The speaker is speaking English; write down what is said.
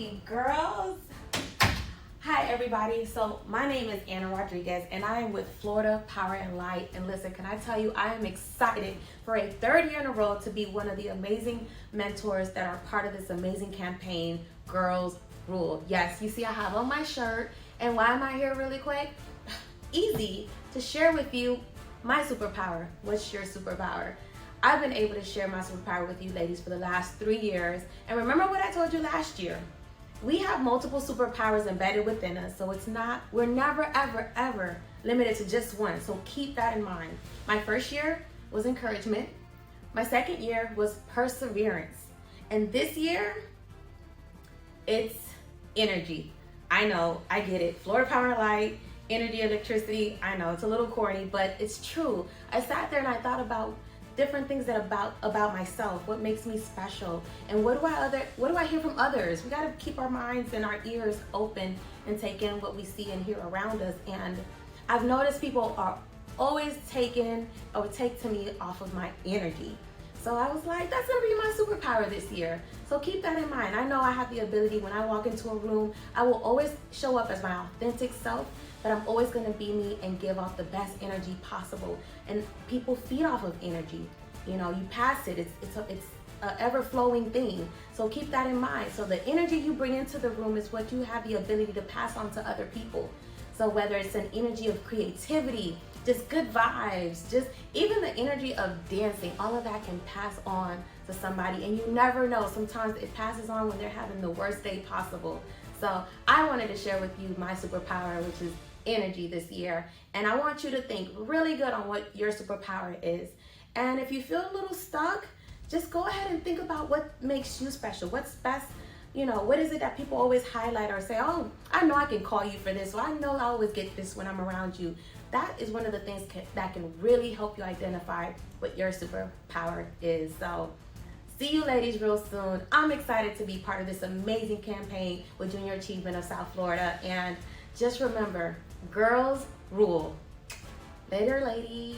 Hey girls. Hi everybody. So my name is Anna Rodriguez and I am with Florida Power and Light. And listen, can I tell you, I am excited for a third year in a row to be one of the amazing mentors that are part of this amazing campaign, Girls Rule. Yes, you see I have on my shirt. And why am I here really quick? Easy, to share with you my superpower. What's your superpower? I've been able to share my superpower with you ladies for the last 3 years. And remember what I told you last year. We have multiple superpowers embedded within us, so we're never, ever limited to just one. So keep that in mind. My first year was encouragement. My second year was perseverance. And this year, it's energy. I know, I get it. Florida Power and Light, energy, electricity. I know it's a little corny, but it's true. I sat there and I thought about different things about myself, what makes me special, and what do I hear from others. We got to keep our minds and our ears open and take in what we see and hear around us. And I've noticed people are always take to me off of my energy. So I was like, that's gonna be my superpower this year. So keep that in mind. I know I have the ability, when I walk into a room, I will always show up as my authentic self, but I'm always gonna be me and give off the best energy possible. And people feed off of energy. You know, you pass it, it's a ever-flowing thing. So keep that in mind. So the energy you bring into the room is what you have the ability to pass on to other people. So whether it's an energy of creativity, just good vibes, just even the energy of dancing, all of that can pass on to somebody. And you never know, sometimes it passes on when they're having the worst day possible. So I wanted to share with you my superpower, which is energy this year. And I want you to think really good on what your superpower is. And if you feel a little stuck, just go ahead and think about what makes you special. What's best, you know, what is it that people always highlight or say, oh, I know I can call you for this, or I know I always get this when I'm around you. That is one of the things that can really help you identify what your superpower is. So see you ladies real soon. I'm excited to be part of this amazing campaign with Junior Achievement of South Florida. And just remember, girls rule. Later, ladies.